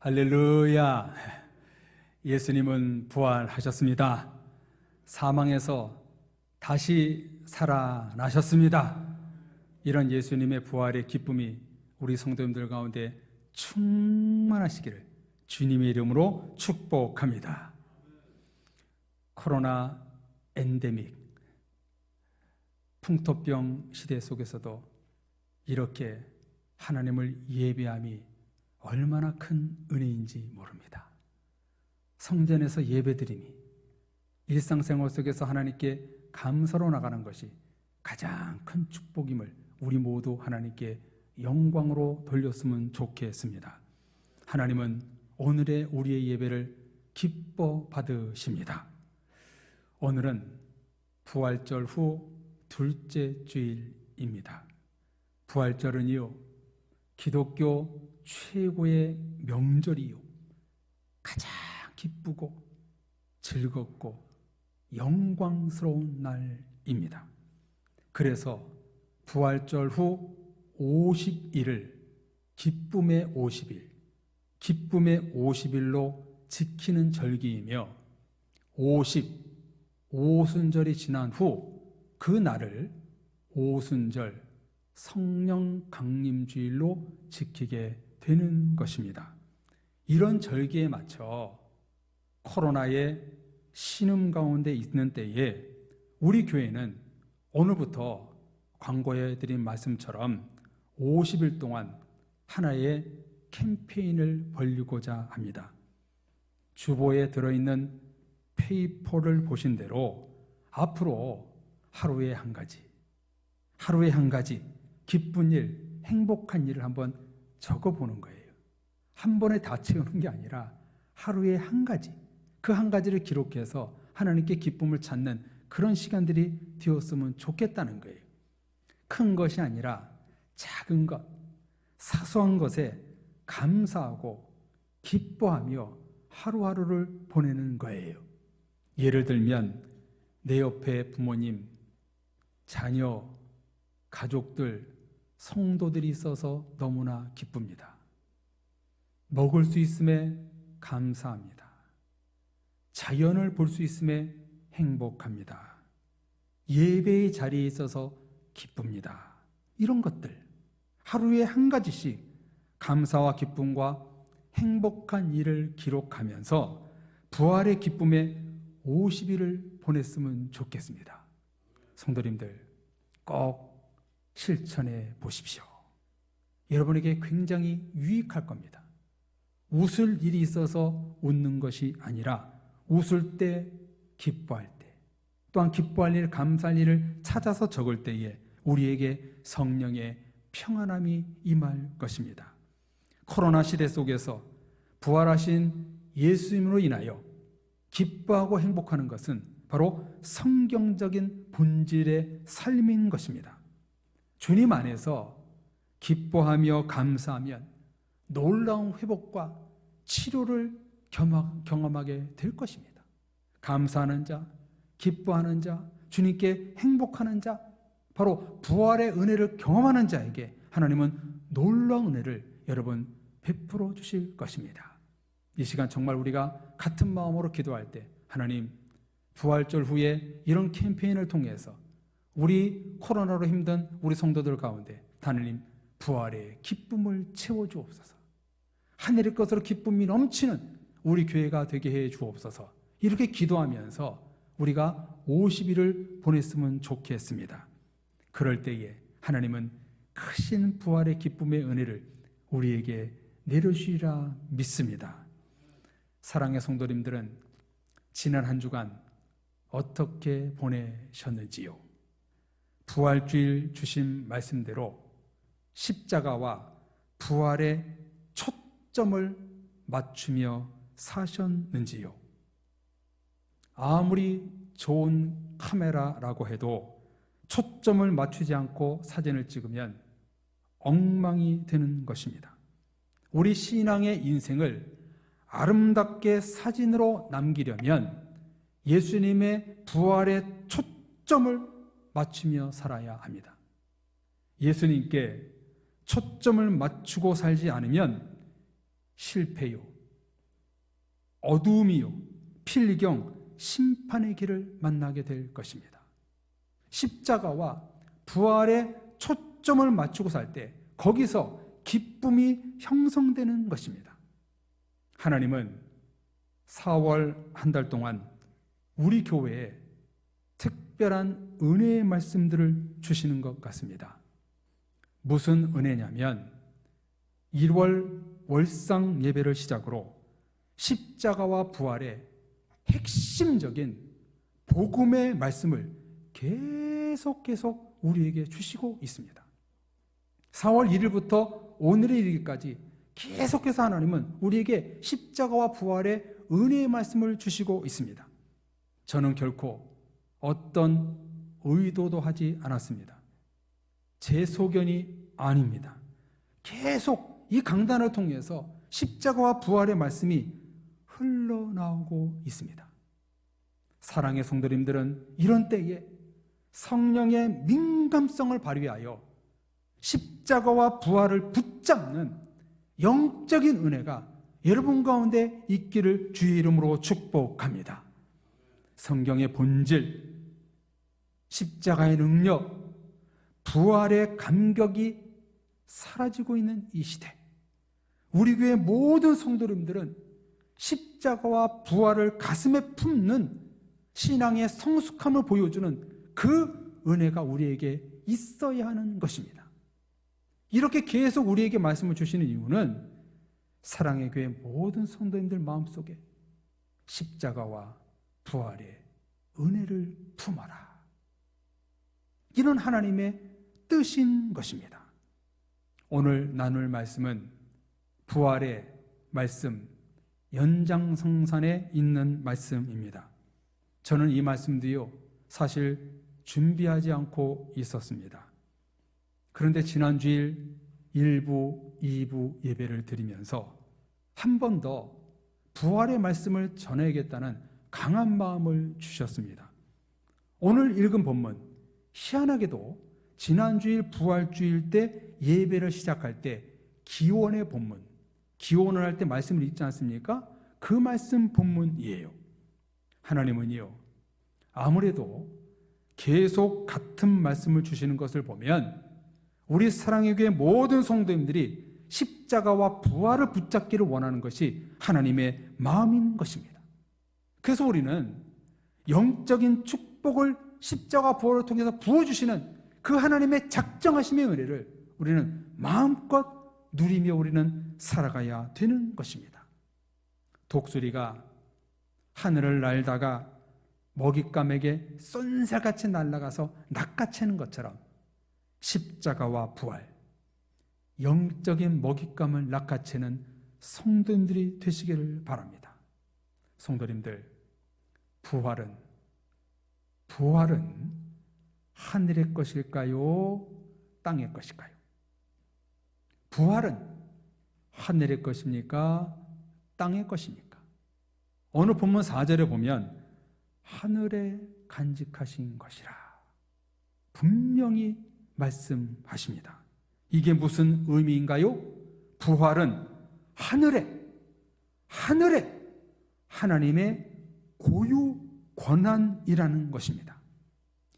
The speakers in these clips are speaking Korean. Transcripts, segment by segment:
할렐루야. 예수님은 부활하셨습니다. 사망에서 다시 살아나셨습니다. 이런 예수님의 부활의 기쁨이 우리 성도님들 가운데 충만하시기를 주님의 이름으로 축복합니다. 코로나 엔데믹, 풍토병 시대 속에서도 이렇게 하나님을 예배함이 얼마나 큰 은혜인지 모릅니다. 성전에서 예배드림이 일상생활 속에서 하나님께 감사로 나가는 것이 가장 큰 축복임을 우리 모두 하나님께 영광으로 돌렸으면 좋겠습니다. 하나님은 오늘의 우리의 예배를 기뻐 받으십니다. 오늘은 부활절 후 둘째 주일입니다. 부활절은요, 기독교 최고의 명절이요, 가장 기쁘고 즐겁고 영광스러운 날입니다. 그래서 부활절 후 50일을 기쁨의 50일, 기쁨의 50일로 지키는 절기이며 55순절이 지난 후 그 날을 오순절 성령 강림주일로 지키게 되는 것입니다. 이런 절기에 맞춰 코로나의 신음 가운데 있는 때에 우리 교회는 오늘부터 광고해 드린 말씀처럼 50일 동안 하나의 캠페인을 벌이고자 합니다. 주보에 들어있는 페이퍼를 보신 대로 앞으로 하루에 한 가지 기쁜 일, 행복한 일을 한번 적어보는 거예요. 한 번에 다 채우는 게 아니라 하루에 한 가지, 그 한 가지를 기록해서 하나님께 기쁨을 찾는 그런 시간들이 되었으면 좋겠다는 거예요. 큰 것이 아니라 작은 것, 사소한 것에 감사하고 기뻐하며 하루하루를 보내는 거예요. 예를 들면 내 옆에 부모님, 자녀, 가족들, 성도들이 있어서 너무나 기쁩니다. 먹을 수 있음에 감사합니다. 자연을 볼 수 있음에 행복합니다. 예배의 자리에 있어서 기쁩니다. 이런 것들 하루에 한 가지씩 감사와 기쁨과 행복한 일을 기록하면서 부활의 기쁨에 50일을 보냈으면 좋겠습니다. 성도님들 꼭 실천해 보십시오. 여러분에게 굉장히 유익할 겁니다. 웃을 일이 있어서 웃는 것이 아니라 웃을 때, 기뻐할 때, 또한 기뻐할 일, 감사할 일을 찾아서 적을 때에 우리에게 성령의 평안함이 임할 것입니다. 코로나 시대 속에서 부활하신 예수님으로 인하여 기뻐하고 행복하는 것은 바로 성경적인 본질의 삶인 것입니다. 주님 안에서 기뻐하며 감사하면 놀라운 회복과 치료를 경험하게 될 것입니다. 감사하는 자, 기뻐하는 자, 주님께 행복하는 자, 바로 부활의 은혜를 경험하는 자에게 하나님은 놀라운 은혜를 여러분 베풀어 주실 것입니다. 이 시간 정말 우리가 같은 마음으로 기도할 때 하나님, 부활절 후에 이런 캠페인을 통해서 우리 코로나로 힘든 우리 성도들 가운데 하나님 부활의 기쁨을 채워주옵소서. 하늘의 것으로 기쁨이 넘치는 우리 교회가 되게 해 주옵소서. 이렇게 기도하면서 우리가 50일을 보냈으면 좋겠습니다. 그럴 때에 하나님은 크신 부활의 기쁨의 은혜를 우리에게 내려주시리라 믿습니다. 사랑의 성도님들은 지난 한 주간 어떻게 보내셨는지요? 부활주일 주신 말씀대로 십자가와 부활의 초점을 맞추며 사셨는지요? 아무리 좋은 카메라라고 해도 초점을 맞추지 않고 사진을 찍으면 엉망이 되는 것입니다. 우리 신앙의 인생을 아름답게 사진으로 남기려면 예수님의 부활의 초점을 맞추며 살아야 합니다. 예수님께 초점을 맞추고 살지 않으면 실패요, 어두움이요 필경 심판의 길을 만나게 될 것입니다. 십자가와 부활에 초점을 맞추고 살 때 거기서 기쁨이 형성되는 것입니다. 하나님은 4월 한 달 동안 우리 교회에 특별한 은혜의 말씀들을 주시는 것 같습니다. 무슨 은혜냐면 1월 월상 예배를 시작으로 십자가와 부활의 핵심적인 복음의 말씀을 계속 우리에게 주시고 있습니다. 4월 1일부터 오늘에 이르기까지 계속해서 하나님은 우리에게 십자가와 부활의 은혜의 말씀을 주시고 있습니다. 저는 결코 어떤 의도도 하지 않았습니다. 제 소견이 아닙니다. 계속 이 강단을 통해서 십자가와 부활의 말씀이 흘러나오고 있습니다. 사랑의 성도님들은 이런 때에 성령의 민감성을 발휘하여 십자가와 부활을 붙잡는 영적인 은혜가 여러분 가운데 있기를 주의 이름으로 축복합니다. 성경의 본질, 십자가의 능력, 부활의 감격이 사라지고 있는 이 시대, 우리 교회 모든 성도님들은 십자가와 부활을 가슴에 품는 신앙의 성숙함을 보여주는 그 은혜가 우리에게 있어야 하는 것입니다. 이렇게 계속 우리에게 말씀을 주시는 이유는 사랑의 교회 모든 성도님들 마음속에 십자가와 부활의 은혜를 품어라, 이런 하나님의 뜻인 것입니다. 오늘 나눌 말씀은 부활의 말씀 연장성산에 있는 말씀입니다. 저는 이 말씀도요 사실 준비하지 않고 있었습니다. 그런데 지난 주일 1부, 2부 예배를 드리면서 한 번 더 부활의 말씀을 전해야겠다는 강한 마음을 주셨습니다. 오늘 읽은 본문, 희한하게도 지난 주일 부활주일 때 예배를 시작할 때 기원의 본문, 기원을 할 때 말씀을 읽지 않습니까? 그 말씀 본문이에요. 하나님은요 아무래도 계속 같은 말씀을 주시는 것을 보면 우리 사랑의 교회 모든 성도님들이 십자가와 부활을 붙잡기를 원하는 것이 하나님의 마음인 것입니다. 그래서 우리는 영적인 축복을 십자가 부활을 통해서 부어주시는 그 하나님의 작정하심의 은혜를 우리는 마음껏 누리며 우리는 살아가야 되는 것입니다. 독수리가 하늘을 날다가 먹잇감에게 쏜살같이 날아가서 낚아채는 것처럼 십자가와 부활, 영적인 먹잇감을 낚아채는 성도님들이 되시기를 바랍니다. 성도님들, 부활은 하늘의 것일까요? 땅의 것일까요? 부활은 하늘의 것입니까? 땅의 것입니까? 어느 본문 4절에 보면 하늘에 간직하신 것이라 분명히 말씀하십니다. 이게 무슨 의미인가요? 부활은 하늘에 하나님의 고유 권한이라는 것입니다.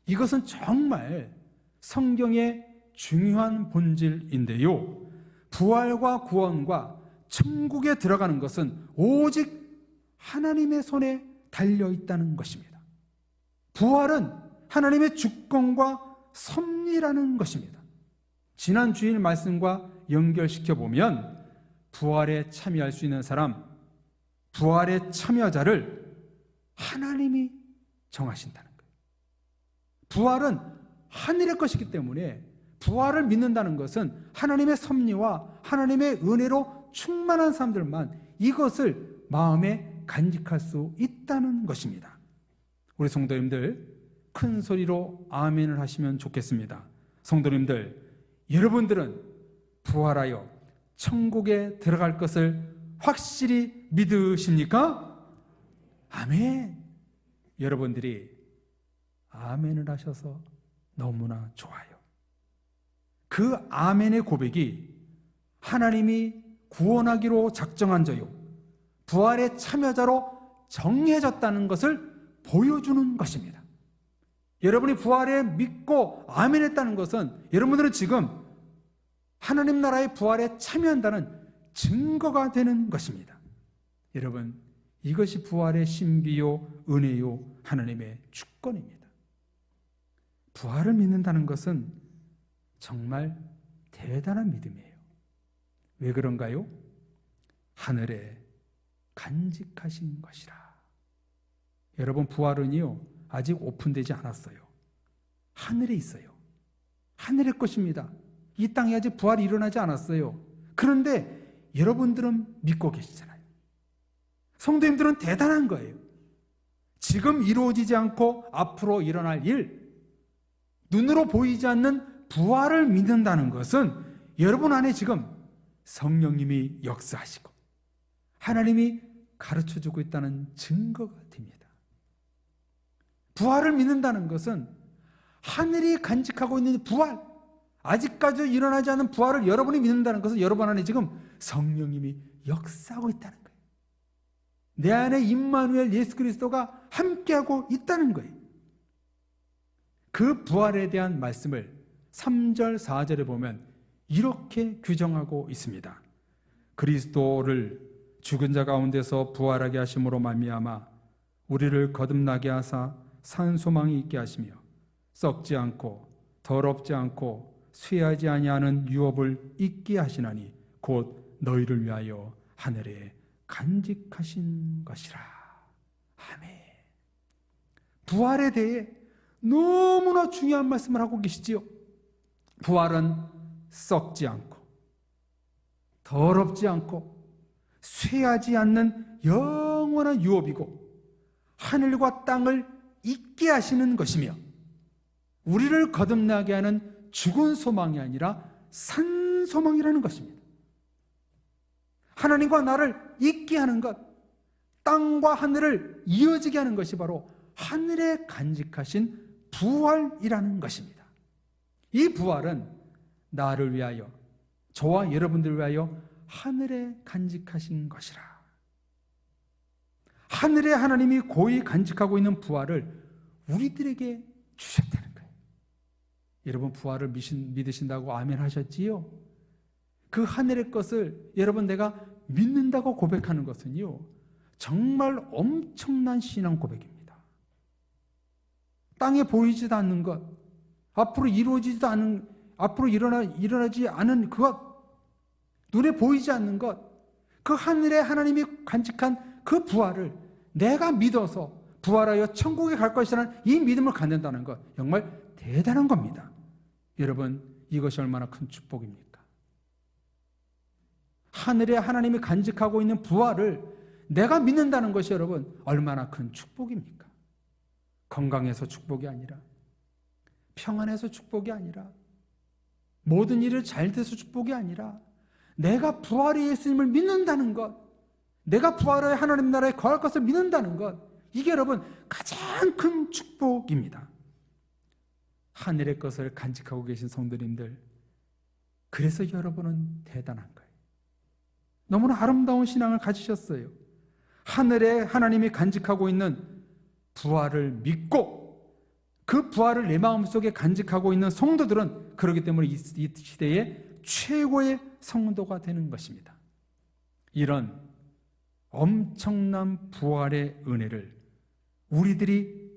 이것은 정말 성경의 중요한 본질인데요, 부활과 구원과 천국에 들어가는 것은 오직 하나님의 손에 달려있다는 것입니다. 부활은 하나님의 주권과 섭리라는 것입니다. 지난 주일 말씀과 연결시켜 보면 부활에 참여할 수 있는 사람, 부활의 참여자를 하나님이 정하신다는 거예요. 부활은 하늘의 것이기 때문에 부활을 믿는다는 것은 하나님의 섭리와 하나님의 은혜로 충만한 사람들만 이것을 마음에 간직할 수 있다는 것입니다. 우리 성도님들 큰 소리로 아멘을 하시면 좋겠습니다. 성도님들, 여러분들은 부활하여 천국에 들어갈 것을 확실히 믿으십니까? 아멘. 여러분들이 아멘을 하셔서 너무나 좋아요. 그 아멘의 고백이 하나님이 구원하기로 작정한 자요, 부활의 참여자로 정해졌다는 것을 보여주는 것입니다. 여러분이 부활에 믿고 아멘했다는 것은 여러분들은 지금 하나님 나라의 부활에 참여한다는 증거가 되는 것입니다. 여러분, 이것이 부활의 신비요 은혜요 하나님의 주권입니다. 부활을 믿는다는 것은 정말 대단한 믿음이에요. 왜 그런가요? 하늘에 간직하신 것이라. 여러분, 부활은요 아직 오픈되지 않았어요. 하늘에 있어요. 하늘의 것입니다. 이 땅에 아직 부활이 일어나지 않았어요. 그런데 여러분들은 믿고 계시잖아요. 성도님들은 대단한 거예요. 지금 이루어지지 않고 앞으로 일어날 일, 눈으로 보이지 않는 부활을 믿는다는 것은 여러분 안에 지금 성령님이 역사하시고 하나님이 가르쳐주고 있다는 증거가 됩니다. 부활을 믿는다는 것은 하늘이 간직하고 있는 부활, 아직까지 일어나지 않은 부활을 여러분이 믿는다는 것은 여러분 안에 지금 성령님이 역사하고 있다는 거예요. 내 안에 임마누엘 예수 그리스도가 함께하고 있다는 거예요. 그 부활에 대한 말씀을 3절, 4절에 보면 이렇게 규정하고 있습니다. 그리스도를 죽은 자 가운데서 부활하게 하심으로 말미암아 우리를 거듭나게 하사 산 소망이 있게 하시며 썩지 않고 더럽지 않고 쇠하지 아니하는 유업을 있게 하시나니 곧 너희를 위하여 하늘에 간직하신 것이라. 아멘. 부활에 대해 너무나 중요한 말씀을 하고 계시지요. 부활은 썩지 않고 더럽지 않고 쇠하지 않는 영원한 유업이고 하늘과 땅을 있게 하시는 것이며 우리를 거듭나게 하는 죽은 소망이 아니라 산 소망이라는 것입니다. 하나님과 나를 있게 하는 것, 땅과 하늘을 이어지게 하는 것이 바로 하늘에 간직하신 부활이라는 것입니다. 이 부활은 나를 위하여, 저와 여러분들을 위하여 하늘에 간직하신 것이라. 하늘에 하나님이 고이 간직하고 있는 부활을 우리들에게 주셨다는 거예요. 여러분, 부활을 믿으신다고 아멘 하셨지요? 그 하늘의 것을 여러분 내가 믿는다고 고백하는 것은요 정말 엄청난 신앙 고백입니다. 땅에 보이지도 않는 것, 앞으로 이루어지지도 않은, 앞으로 일어나지 않은 그것, 눈에 보이지 않는 것, 그 하늘에 하나님이 간직한 그 부활을 내가 믿어서 부활하여 천국에 갈 것이라는 이 믿음을 갖는다는 것, 정말 대단한 겁니다. 여러분, 이것이 얼마나 큰 축복입니까? 하늘에 하나님이 간직하고 있는 부활을 내가 믿는다는 것이 여러분 얼마나 큰 축복입니까? 건강해서 축복이 아니라, 평안해서 축복이 아니라, 모든 일이 잘 돼서 축복이 아니라 내가 부활의 예수님을 믿는다는 것, 내가 부활의 하나님 나라에 거할 것을 믿는다는 것, 이게 여러분 가장 큰 축복입니다. 하늘의 것을 간직하고 계신 성도님들, 그래서 여러분은 대단한 거예요. 너무나 아름다운 신앙을 가지셨어요. 하늘에 하나님이 간직하고 있는 부활을 믿고 그 부활을 내 마음속에 간직하고 있는 성도들은 그렇기 때문에 이 시대의 최고의 성도가 되는 것입니다. 이런 엄청난 부활의 은혜를 우리들이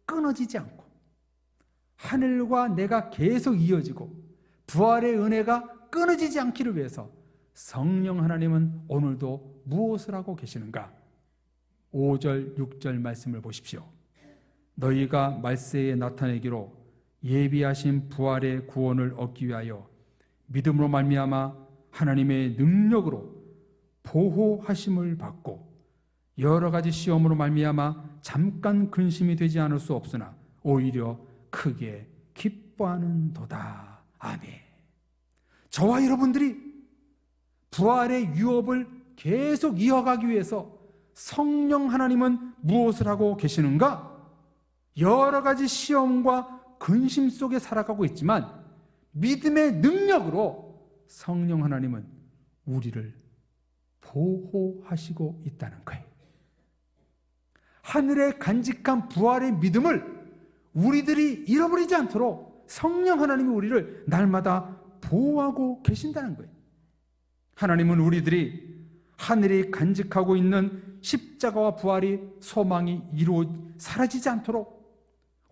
끊어지지 않고 하늘과 내가 계속 이어지고 부활의 은혜가 끊어지지 않기를 위해서 성령 하나님은 오늘도 무엇을 하고 계시는가? 5절, 6절 말씀을 보십시오. 너희가 말세에 나타내기로 예비하신 부활의 구원을 얻기 위하여 믿음으로 말미암아 하나님의 능력으로 보호하심을 받고 여러 가지 시험으로 말미암아 잠깐 근심이 되지 않을 수 없으나 오히려 크게 기뻐하는도다. 아멘. 저와 여러분들이 부활의 유업을 계속 이어가기 위해서 성령 하나님은 무엇을 하고 계시는가? 여러 가지 시험과 근심 속에 살아가고 있지만 믿음의 능력으로 성령 하나님은 우리를 보호하시고 있다는 거예요. 하늘의 간직한 부활의 믿음을 우리들이 잃어버리지 않도록 성령 하나님이 우리를 날마다 보호하고 계신다는 거예요. 하나님은 우리들이 하늘이 간직하고 있는 십자가와 부활이 소망이 사라지지 않도록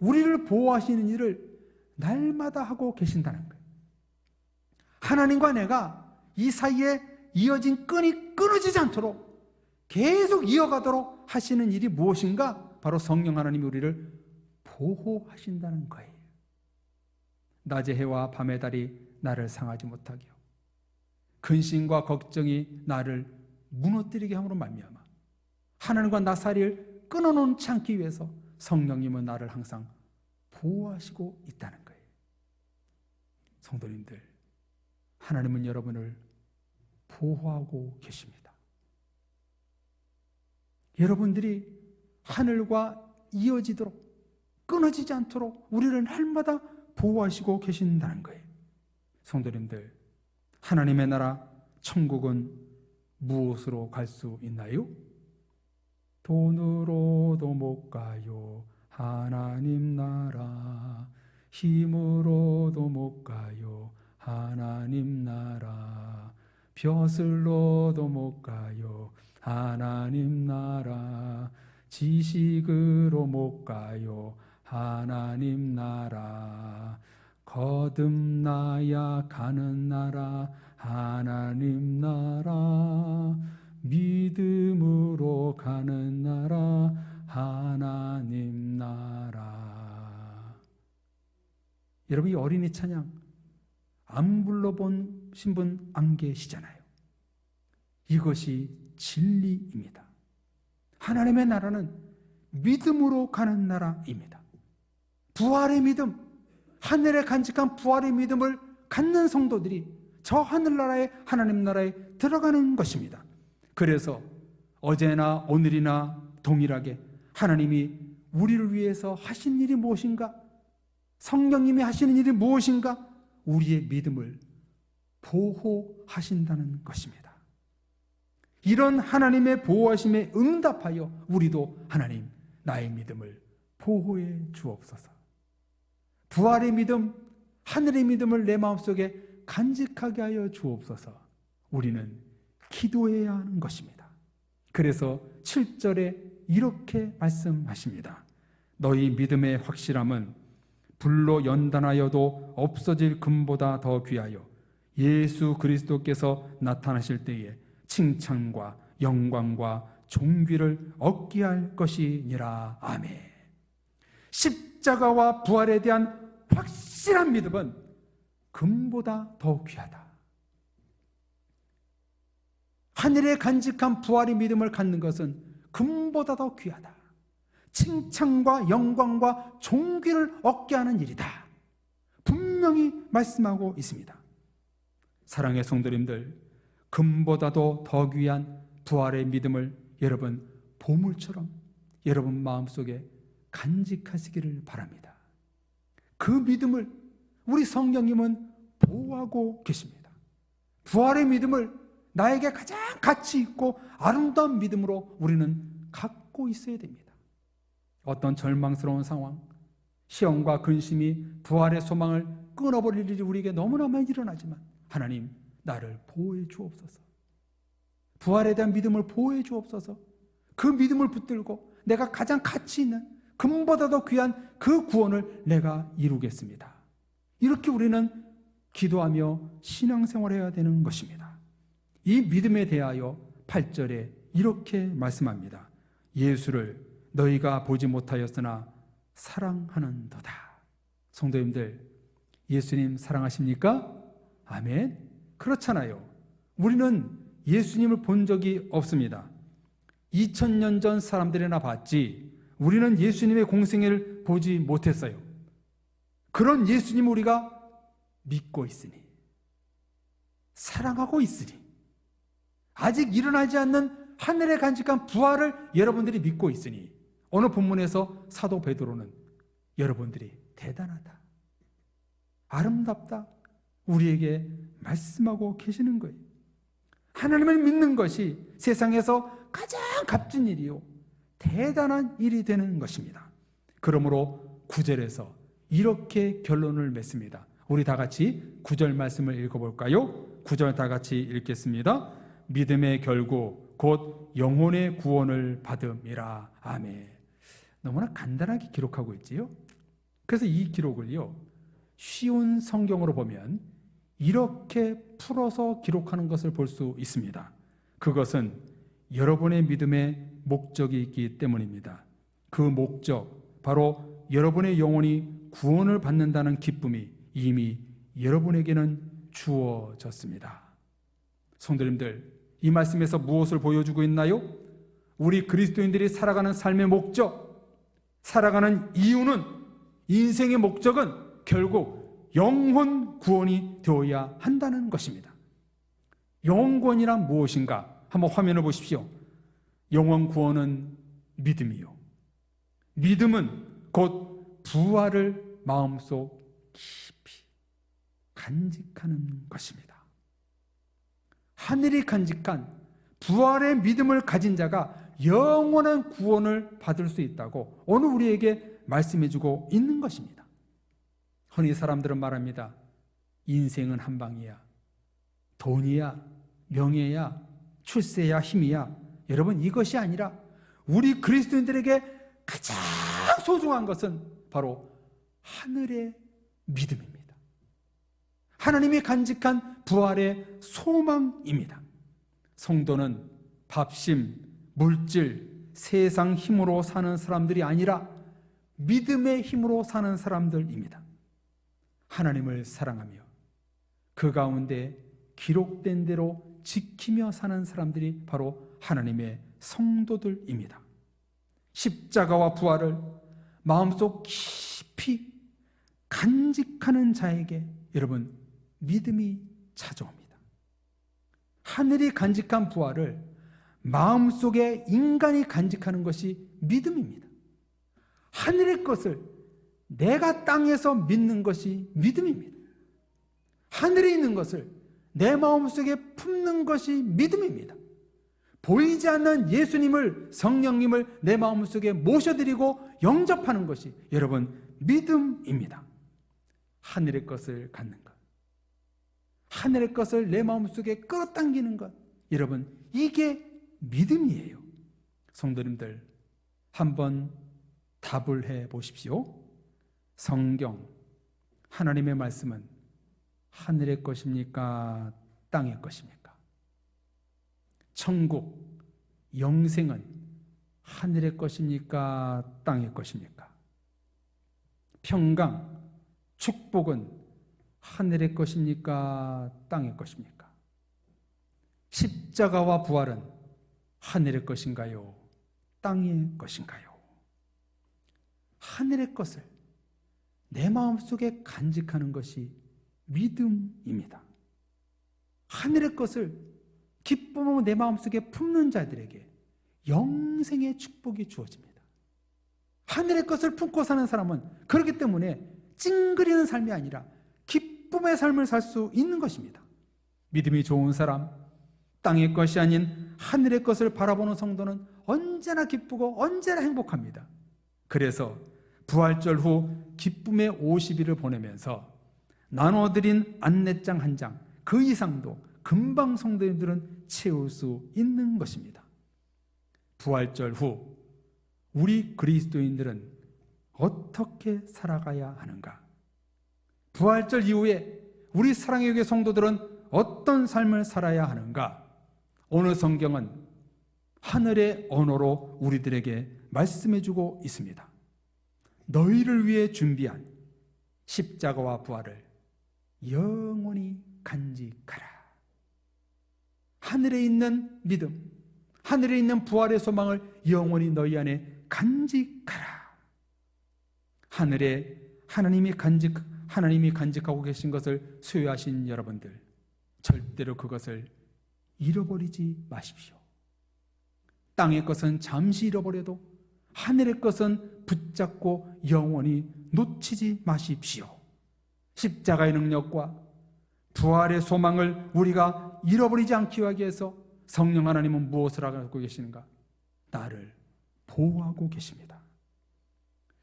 우리를 보호하시는 일을 날마다 하고 계신다는 거예요. 하나님과 내가 이 사이에 이어진 끈이 끊어지지 않도록 계속 이어가도록 하시는 일이 무엇인가? 바로 성령 하나님이 우리를 보호하신다는 거예요. 낮의 해와 밤의 달이 나를 상하지 못하게 하고 근심과 걱정이 나를 무너뜨리게 함으로 말미암아 하나님과 나 사이를 끊어놓지 않기 위해서 성령님은 나를 항상 보호하시고 있다는 거예요. 성도님들, 하나님은 여러분을 보호하고 계십니다. 여러분들이 하늘과 이어지도록 끊어지지 않도록 우리를 날마다 보호하시고 계신다는 거예요. 성도님들, 하나님의 나라 천국은 무엇으로 갈 수 있나요? 돈으로도 못 가요. 하나님 나라. 힘으로도 못 가요. 하나님 나라. 벼슬로도 못 가요. 하나님 나라. 지식으로 못 가요. 하나님 나라. 거듭나야 가는 나라. 하나님 나라. 믿음으로 가는 나라. 하나님 나라. 여러분, 이 어린이 찬양 안 불러보신 분 안 계시잖아요. 이것이 진리입니다. 하나님의 나라는 믿음으로 가는 나라입니다. 부활의 믿음, 하늘에 간직한 부활의 믿음을 갖는 성도들이 저 하늘나라에, 하나님 나라에 들어가는 것입니다. 그래서 어제나 오늘이나 동일하게 하나님이 우리를 위해서 하신 일이 무엇인가? 성령님이 하시는 일이 무엇인가? 우리의 믿음을 보호하신다는 것입니다. 이런 하나님의 보호하심에 응답하여 우리도 하나님, 나의 믿음을 보호해 주옵소서. 부활의 믿음, 하늘의 믿음을 내 마음속에 간직하게 하여 주옵소서. 우리는 기도해야 하는 것입니다. 그래서 7절에 이렇게 말씀하십니다. 너희 믿음의 확실함은 불로 연단하여도 없어질 금보다 더 귀하여 예수 그리스도께서 나타나실 때에 칭찬과 영광과 존귀를 얻게 할 것이니라. 아멘. 십자가와 부활에 대한 확실한 믿음은 금보다 더 귀하다. 하늘에 간직한 부활의 믿음을 갖는 것은 금보다 더 귀하다. 칭찬과 영광과 존귀를 얻게 하는 일이다. 분명히 말씀하고 있습니다. 사랑의 성도님들, 금보다도 더 귀한 부활의 믿음을 여러분 보물처럼 여러분 마음속에 간직하시기를 바랍니다. 그 믿음을 우리 성령님은 보호하고 계십니다. 부활의 믿음을 나에게 가장 가치 있고 아름다운 믿음으로 우리는 갖고 있어야 됩니다. 어떤 절망스러운 상황, 시험과 근심이 부활의 소망을 끊어버릴 일이 우리에게 너무나 많이 일어나지만 하나님, 나를 보호해 주옵소서. 부활에 대한 믿음을 보호해 주옵소서. 그 믿음을 붙들고 내가 가장 가치 있는 금보다 더 귀한 그 구원을 내가 이루겠습니다. 이렇게 우리는 기도하며 신앙생활해야 되는 것입니다. 이 믿음에 대하여 8절에 이렇게 말씀합니다. 예수를 너희가 보지 못하였으나 사랑하는도다. 성도님들, 예수님 사랑하십니까? 아멘. 그렇잖아요. 우리는 예수님을 본 적이 없습니다. 2000년 전 사람들이나 봤지 우리는 예수님의 공생애를 보지 못했어요. 그런 예수님을 우리가 믿고 있으니, 사랑하고 있으니, 아직 일어나지 않는 하늘에 간직한 부활을 여러분들이 믿고 있으니, 오늘 본문에서 사도 베드로는 여러분들이 대단하다, 아름답다, 우리에게 말씀하고 계시는 거예요. 하나님을 믿는 것이 세상에서 가장 값진 일이요 대단한 일이 되는 것입니다. 그러므로 9절에서 이렇게 결론을 맺습니다. 우리 다 같이 9절 말씀을 읽어볼까요? 9절 다 같이 읽겠습니다. 믿음의 결국 곧 영혼의 구원을 받음이라. 아멘. 너무나 간단하게 기록하고 있지요. 그래서 이 기록을요, 쉬운 성경으로 보면 이렇게 풀어서 기록하는 것을 볼 수 있습니다. 그것은 여러분의 믿음의 목적이 있기 때문입니다. 그 목적, 바로 여러분의 영혼이 구원을 받는다는 기쁨이 이미 여러분에게는 주어졌습니다. 성도님들, 이 말씀에서 무엇을 보여주고 있나요? 우리 그리스도인들이 살아가는 삶의 목적, 살아가는 이유는, 인생의 목적은 결국 영혼 구원이 되어야 한다는 것입니다. 영혼 구원이란 무엇인가? 한번 화면을 보십시오. 영혼 구원은 믿음이요, 믿음은 곧 부활을 마음속 깊이 간직하는 것입니다. 하늘이 간직한 부활의 믿음을 가진 자가 영원한 구원을 받을 수 있다고 오늘 우리에게 말씀해주고 있는 것입니다. 흔히 사람들은 말합니다. 인생은 한 방이야. 돈이야, 명예야, 출세야, 힘이야. 여러분, 이것이 아니라 우리 그리스도인들에게 가장 소중한 것은 바로 하늘의 믿음입니다. 하나님이 간직한 부활의 소망입니다. 성도는 밥심, 물질, 세상 힘으로 사는 사람들이 아니라 믿음의 힘으로 사는 사람들입니다. 하나님을 사랑하며 그 가운데 기록된 대로 지키며 사는 사람들이 바로 하나님의 성도들입니다. 십자가와 부활을 마음속 깊이 간직하는 자에게 여러분, 믿음이 찾아옵니다. 하늘이 간직한 부활을 마음속에 인간이 간직하는 것이 믿음입니다. 하늘의 것을 내가 땅에서 믿는 것이 믿음입니다. 하늘에 있는 것을 내 마음속에 품는 것이 믿음입니다. 보이지 않는 예수님을, 성령님을 내 마음속에 모셔드리고 영접하는 것이 여러분 믿음입니다. 하늘의 것을 갖는 것, 하늘의 것을 내 마음속에 끌어당기는 것, 여러분 이게 믿음이에요. 성도님들, 한번 답을 해 보십시오. 성경, 하나님의 말씀은 하늘의 것입니까? 땅의 것입니까? 천국, 영생은 하늘의 것입니까? 땅의 것입니까? 평강, 축복은 하늘의 것입니까? 땅의 것입니까? 십자가와 부활은 하늘의 것인가요? 땅의 것인가요? 하늘의 것을 내 마음속에 간직하는 것이 믿음입니다. 하늘의 것을 기쁨으로 내 마음속에 품는 자들에게 영생의 축복이 주어집니다. 하늘의 것을 품고 사는 사람은 그렇기 때문에 찡그리는 삶이 아니라 기쁨의 삶을 살 수 있는 것입니다. 믿음이 좋은 사람, 땅의 것이 아닌 하늘의 것을 바라보는 성도는 언제나 기쁘고 언제나 행복합니다. 그래서 부활절 후 기쁨의 50일을 보내면서 나눠드린 안내장 한 장, 그 이상도 금방 성도님들은 채울 수 있는 것입니다. 부활절 후 우리 그리스도인들은 어떻게 살아가야 하는가? 부활절 이후에 우리 사랑의 교회 성도들은 어떤 삶을 살아야 하는가? 오늘 성경은 하늘의 언어로 우리들에게 말씀해주고 있습니다. 너희를 위해 준비한 십자가와 부활을 영원히 간직하라. 하늘에 있는 믿음, 하늘에 있는 부활의 소망을 영원히 너희 안에 간직하라. 하늘에 하나님이 간직하고 계신 것을 소유하신 여러분들, 절대로 그것을 잃어버리지 마십시오. 땅의 것은 잠시 잃어버려도 하늘의 것은 붙잡고 영원히 놓치지 마십시오. 십자가의 능력과 부활의 소망을 우리가 잃어버리지 않기 위해서 성령 하나님은 무엇을 하고 계시는가? 나를 보호하고 계십니다.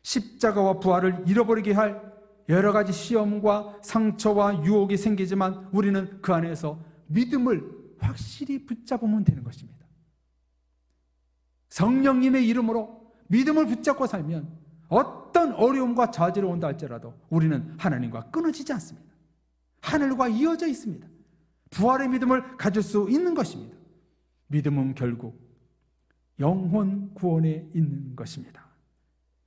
십자가와 부활을 잃어버리게 할 여러 가지 시험과 상처와 유혹이 생기지만 우리는 그 안에서 믿음을 확실히 붙잡으면 되는 것입니다. 성령님의 이름으로 믿음을 붙잡고 살면 어떤 어려움과 좌절이 온다 할지라도 우리는 하나님과 끊어지지 않습니다. 하늘과 이어져 있습니다. 부활의 믿음을 가질 수 있는 것입니다. 믿음은 결국 영혼 구원에 있는 것입니다.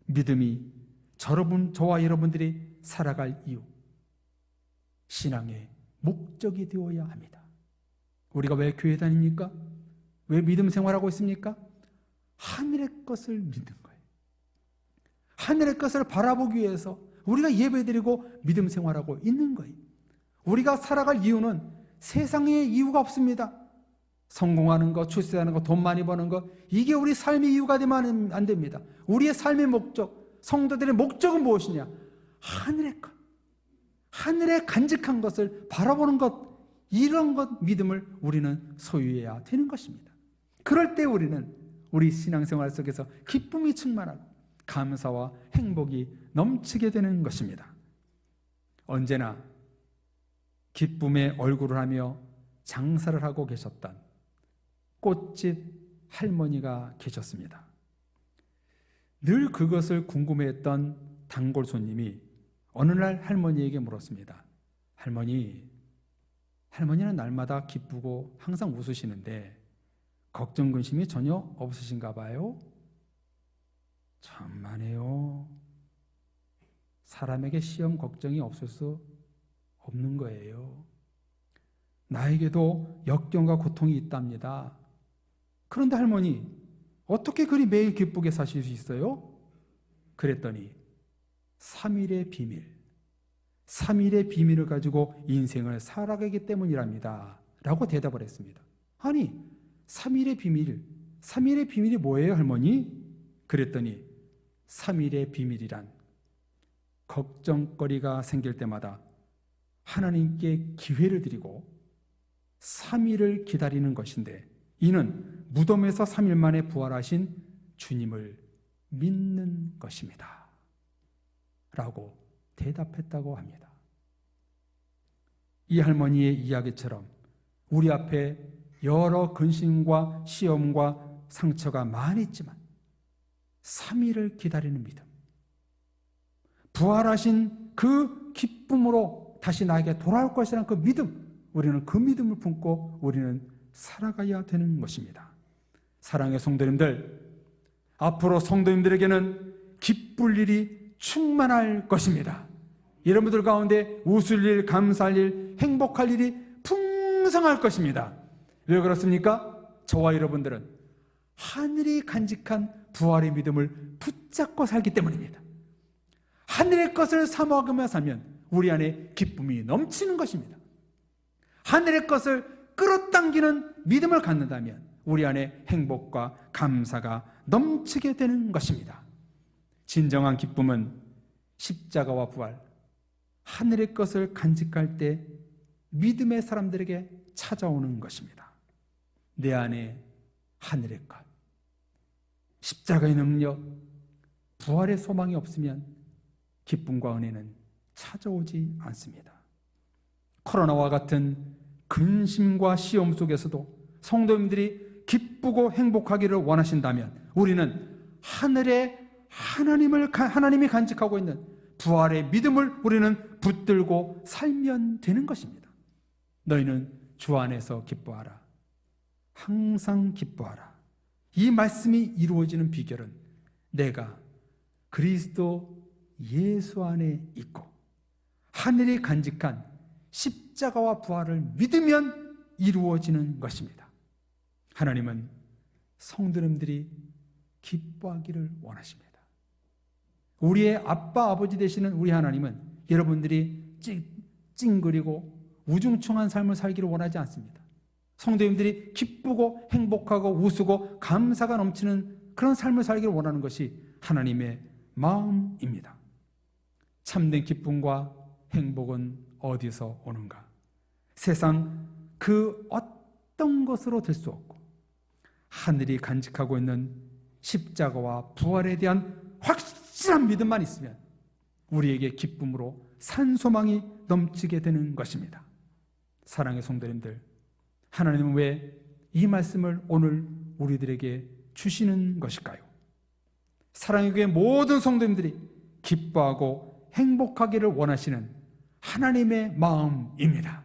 믿음이 저와 여러분들이 살아갈 이유, 신앙의 목적이 되어야 합니다. 우리가 왜 교회 다닙니까? 왜 믿음 생활하고 있습니까? 하늘의 것을 믿는 거예요. 하늘의 것을 바라보기 위해서 우리가 예배드리고 믿음 생활하고 있는 거예요. 우리가 살아갈 이유는 세상에 이유가 없습니다. 성공하는 것, 출세하는 것, 돈 많이 버는 것, 이게 우리 삶의 이유가 되면 안 됩니다. 우리의 삶의 목적, 성도들의 목적은 무엇이냐? 하늘의 것, 하늘의 간직한 것을 바라보는 것, 이런 것 믿음을 우리는 소유해야 되는 것입니다. 그럴 때 우리는 우리 신앙생활 속에서 기쁨이 충만하고 감사와 행복이 넘치게 되는 것입니다. 언제나 기쁨의 얼굴을 하며 장사를 하고 계셨던 꽃집 할머니가 계셨습니다. 늘 그것을 궁금해했던 단골 손님이 어느 날 할머니에게 물었습니다. 할머니는 날마다 기쁘고 항상 웃으시는데 걱정 근심이 전혀 없으신가 봐요? 천만에요. 사람에게 시험 걱정이 없을 수 없는 거예요. 나에게도 역경과 고통이 있답니다. 그런데 할머니, 어떻게 그리 매일 기쁘게 사실 수 있어요? 그랬더니 3일의 비밀, 3일의 비밀을 가지고 인생을 살아가기 때문이랍니다 라고 대답을 했습니다. 아니, 3일의 비밀이 뭐예요, 할머니? 그랬더니 3일의 비밀이란 걱정거리가 생길 때마다 하나님께 기회를 드리고 3일을 기다리는 것인데, 이는 무덤에서 3일 만에 부활하신 주님을 믿는 것입니다 라고 대답했다고 합니다. 이 할머니의 이야기처럼 우리 앞에 여러 근심과 시험과 상처가 많이 있지만 3일을 기다리는 믿음, 부활하신 그 기쁨으로 다시 나에게 돌아올 것이라는 그 믿음, 우리는 그 믿음을 품고 우리는 살아가야 되는 것입니다. 사랑의 성도님들, 앞으로 성도님들에게는 기쁠 일이 충만할 것입니다. 여러분들 가운데 웃을 일, 감사할 일, 행복할 일이 풍성할 것입니다. 왜 그렇습니까? 저와 여러분들은 하늘이 간직한 부활의 믿음을 붙잡고 살기 때문입니다. 하늘의 것을 사모하며 살면 우리 안에 기쁨이 넘치는 것입니다. 하늘의 것을 끌어당기는 믿음을 갖는다면 우리 안에 행복과 감사가 넘치게 되는 것입니다. 진정한 기쁨은 십자가와 부활, 하늘의 것을 간직할 때 믿음의 사람들에게 찾아오는 것입니다. 내 안에 하늘의 것, 십자가의 능력, 부활의 소망이 없으면 기쁨과 은혜는 찾아오지 않습니다. 코로나와 같은 근심과 시험 속에서도 성도님들이 기쁘고 행복하기를 원하신다면 우리는 하나님이 간직하고 있는 부활의 믿음을 우리는 붙들고 살면 되는 것입니다. 너희는 주 안에서 기뻐하라. 항상 기뻐하라. 이 말씀이 이루어지는 비결은 내가 그리스도 예수 안에 있고 하늘이 간직한 십자가와 부활을 믿으면 이루어지는 것입니다. 하나님은 성도님들이 기뻐하기를 원하십니다. 우리의 아빠, 아버지 되시는 우리 하나님은 여러분들이 찡그리고 우중충한 삶을 살기를 원하지 않습니다. 성도님들이 기쁘고 행복하고 웃고 감사가 넘치는 그런 삶을 살기를 원하는 것이 하나님의 마음입니다. 참된 기쁨과 행복은 어디서 오는가? 세상 그 어떤 것으로 될 수 없고 하늘이 간직하고 있는 십자가와 부활에 대한 확실한 믿음만 있으면 우리에게 기쁨으로 산소망이 넘치게 되는 것입니다. 사랑의 성도님들, 하나님은 왜 이 말씀을 오늘 우리들에게 주시는 것일까요? 사랑의 교회 모든 성도님들이 기뻐하고 행복하기를 원하시는 하나님의 마음입니다.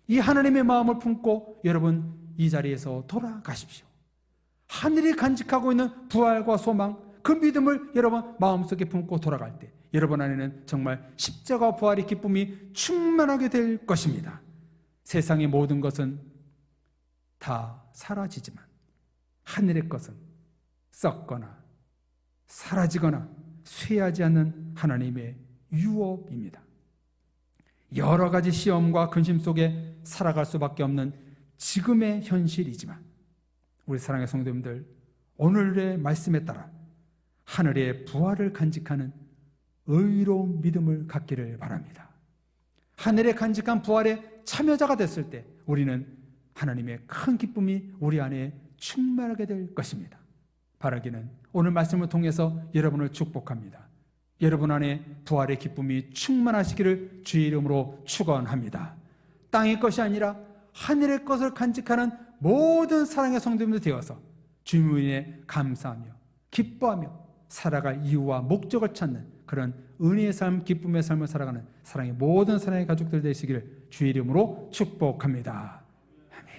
이 하나님의 마음을 품고 여러분 이 자리에서 돌아가십시오. 하늘이 간직하고 있는 부활과 소망, 그 믿음을 여러분 마음속에 품고 돌아갈 때 여러분 안에는 정말 십자가 부활의 기쁨이 충만하게 될 것입니다. 세상의 모든 것은 다 사라지지만 하늘의 것은 썩거나 사라지거나 쇠하지 않는 하나님의 유업입니다. 여러 가지 시험과 근심 속에 살아갈 수밖에 없는 지금의 현실이지만 우리 사랑의 성도님들, 오늘의 말씀에 따라 하늘의 부활을 간직하는 의로운 믿음을 갖기를 바랍니다. 하늘에 간직한 부활의 참여자가 됐을 때 우리는 하나님의 큰 기쁨이 우리 안에 충만하게 될 것입니다. 바라기는 오늘 말씀을 통해서 여러분을 축복합니다. 여러분 안에 부활의 기쁨이 충만하시기를 주의 이름으로 축원합니다. 땅의 것이 아니라 하늘의 것을 간직하는 모든 사랑의 성도님들 되어서 주님의 감사하며 기뻐하며 살아갈 이유와 목적을 찾는 그런 은혜의 삶, 기쁨의 삶을 살아가는 사랑의 모든 사랑의 가족들 되시기를 주의 이름으로 축복합니다. 아멘.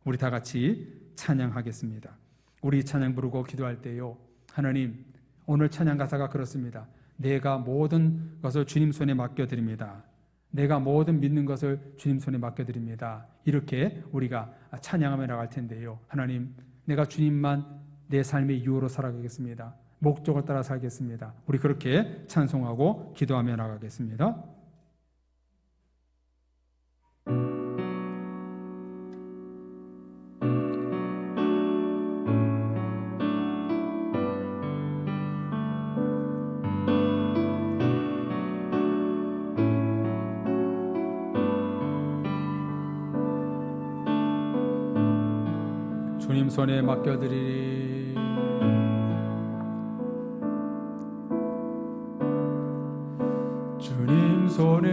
우리 다 같이 찬양하겠습니다. 우리 찬양 부르고 기도할 때요, 하나님, 오늘 찬양 가사가 그렇습니다. 내가 모든 것을 주님 손에 맡겨드립니다. 내가 모든 믿는 것을 주님 손에 맡겨드립니다. 이렇게 우리가 찬양하며 나갈 텐데요, 하나님, 내가 주님만 내 삶의 이유로 살아가겠습니다. 목적을 따라 살겠습니다. 우리 그렇게 찬송하고 기도하며 나가겠습니다. 주님 손에 맡겨드리리. 주님 손에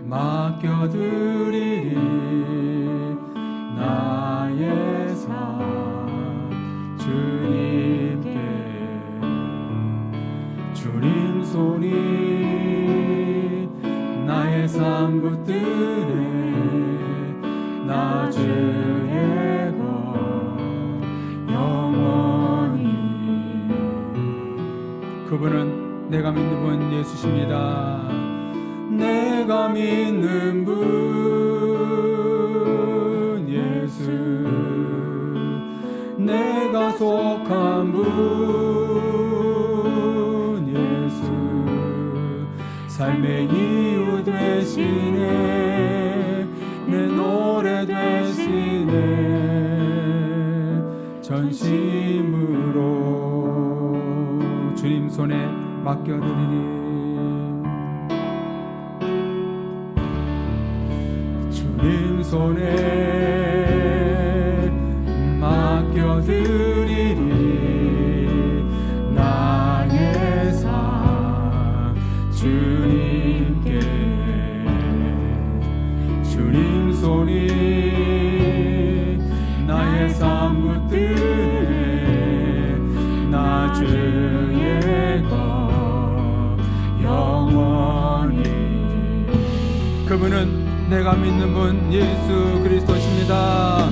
맡겨드리리. 나의 삶 주님께. 주님 손이 나의 삶 붙드네. 나 주의 것 영원히. 그분은 내가 믿는 분 예수십니다. 내가 믿는 분 예수. 내가 속한 분 예수. 삶의 이유 되시네. 내 노래 되시네. 전심으로 주님 손에 맡겨드리리. 주님 손에 맡겨드리리. 나의 삶 주님께. 주님 손이 나의 삶 붙드네. 나 주의 것 영원히. 그분은 내가 믿는 분 예수 그리스도십니다.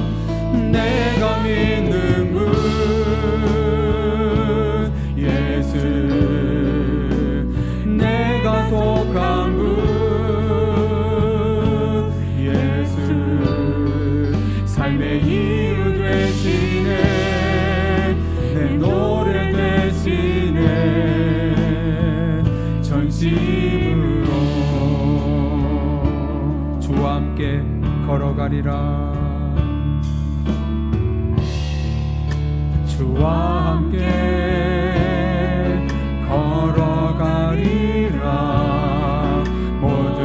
내가 믿는 분 예수. 내가 속한 분 삶의 이유 되시네. 내 노래 되시네. 전심으로 주와 함께 걸어가리라. 주와 함께 걸어가리라. 모든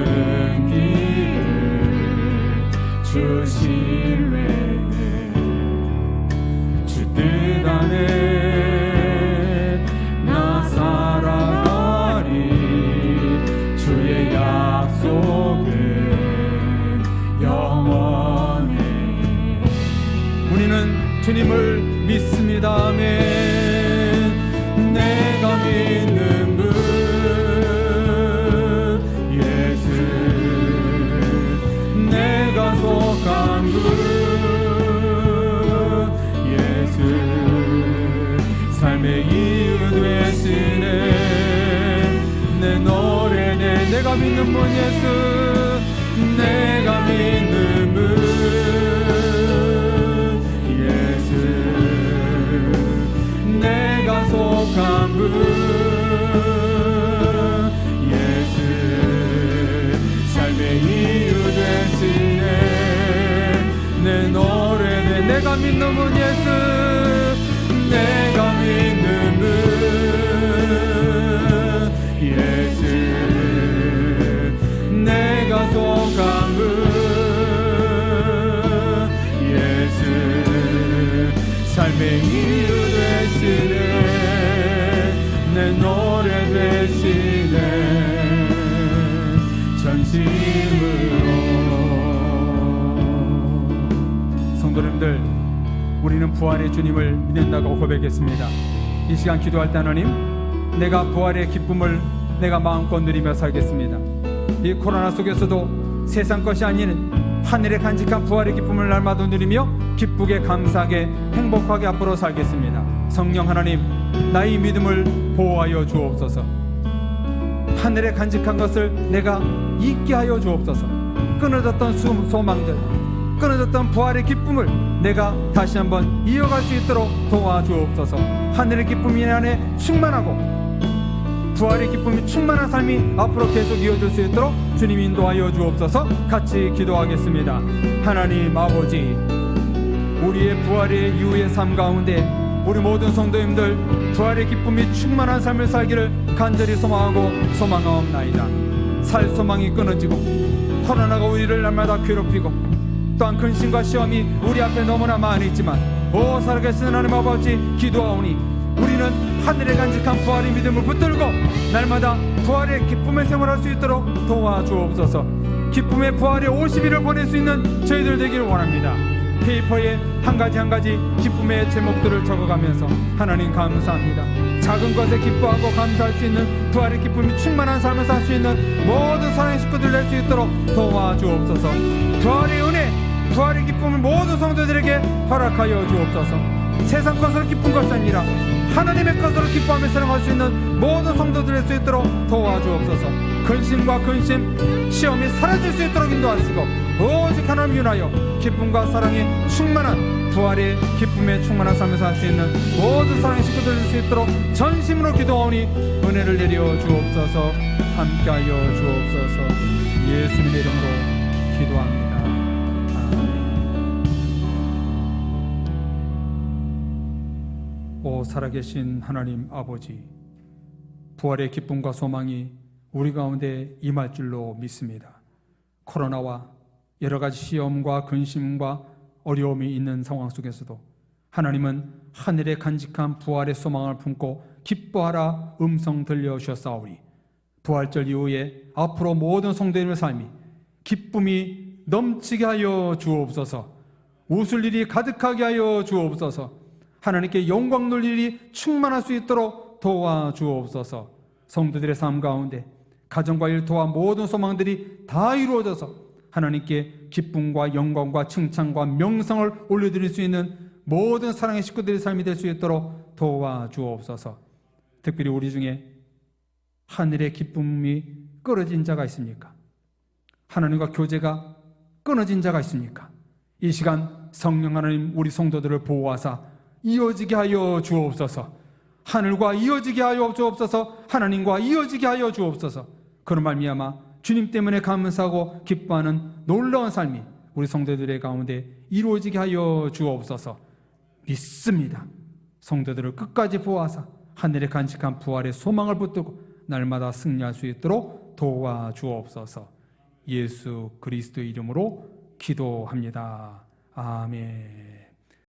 주님을 믿습니다. 아멘. 내가 믿는 분 예수, 내가 속한 분 예수, 삶의 이유 되시네. 내 노래네. 내가 믿는 분 예수, 내가 믿는 분 예수, 내가 속한 분 예수, 삶의 이유 되시네. 내 노래네. 내가 믿는 분 예수, 내가 믿는 분 예수, 내가 속한 분 예수, 삶의 이유 되시네. 내 노래 되시네. 전심으로. 성도님들, 우리는 부활의 주님을 믿는다고 고백했습니다. 이 시간 기도할 때 하나님, 내가 부활의 기쁨을 내가 마음껏 누리며 살겠습니다. 이 코로나 속에서도 세상 것이 아닌 하늘의 간직한 부활의 기쁨을 날마다 누리며 기쁘게 감사하게 행복하게 앞으로 살겠습니다. 성령 하나님, 나의 믿음을 보호하여 주옵소서. 하늘의 간직한 것을 내가 잊게 하여 주옵소서. 끊어졌던 소망들, 끊어졌던 부활의 기쁨을 내가 다시 한번 이어갈 수 있도록 도와주옵소서. 하늘의 기쁨이 내 안에 충만하고 부활의 기쁨이 충만한 삶이 앞으로 계속 이어질 수 있도록 주님 인도하여 주옵소서. 같이 기도하겠습니다. 하나님 아버지, 우리의 부활의 이후의 삶 가운데 우리 모든 성도님들 부활의 기쁨이 충만한 삶을 살기를 간절히 소망하고 소망하옵나이다. 살 소망이 끊어지고 코로나가 우리를 날마다 괴롭히고 또한 근심과 시험이 우리 앞에 너무나 많이 있지만, 오 살아계신 하나님 아버지, 기도하오니 우리는 하늘에 간직한 부활의 믿음을 붙들고 날마다 부활의 기쁨의 생활할 수 있도록 도와주옵소서. 기쁨의 부활의 50일을 보낼 수 있는 저희들 되기를 원합니다. 페이퍼에 한 가지 한 가지 기쁨의 제목들을 적어가면서 하나님 감사합니다. 작은 것에 기뻐하고 감사할 수 있는 부활의 기쁨이 충만한 삶을 살 수 있는 모든 사랑의 식구들 낼 수 있도록 도와주옵소서. 부활의 은혜, 부활의 기쁨을 모든 성도들에게 허락하여 주옵소서. 세상 것으로 기쁜 것이 아니라 하나님의 것으로 기뻐하며 살아갈 수 있는 모든 성도들 낼 수 있도록 도와주옵소서. 근심과 근심, 시험이 사라질 수 있도록 인도하시고 오직 하나님 위하여 기쁨과 사랑이 충만한 부활의 기쁨에 충만한 삶을 살 수 있는 모든 사랑의 식구들 될 수 있도록 전심으로 기도하오니 은혜를 내려 주옵소서. 함께하여 주옵소서. 예수님의 이름으로 기도합니다. 오 살아계신 하나님 아버지, 부활의 기쁨과 소망이 우리 가운데 임할 줄로 믿습니다. 코로나와 여러 가지 시험과 근심과 어려움이 있는 상황 속에서도 하나님은 하늘에 간직한 부활의 소망을 품고 기뻐하라 음성 들려주셨사오니, 부활절 이후에 앞으로 모든 성도님의 삶이 기쁨이 넘치게 하여 주옵소서. 웃을 일이 가득하게 하여 주옵소서. 하나님께 영광 돌릴 일이 충만할 수 있도록 도와주옵소서. 성도들의 삶 가운데 가정과 일터와 모든 소망들이 다 이루어져서 하나님께 기쁨과 영광과 칭찬과 명성을 올려드릴 수 있는 모든 사랑의 식구들의 삶이 될 수 있도록 도와주옵소서. 특별히 우리 중에 하늘의 기쁨이 끊어진 자가 있습니까? 하나님과 교제가 끊어진 자가 있습니까? 이 시간 성령 하나님, 우리 성도들을 보호하사 이어지게 하여 주옵소서. 하늘과 이어지게 하여 주옵소서. 하나님과 이어지게 하여 주옵소서. 그런 말미암아 주님 때문에 감사하고 기뻐하는 놀라운 삶이 우리 성도들의 가운데 이루어지게 하여 주옵소서. 믿습니다. 성도들을 끝까지 보호하사 하늘에 간직한 부활의 소망을 붙들고 날마다 승리할 수 있도록 도와주옵소서. 예수 그리스도의 이름으로 기도합니다. 아멘.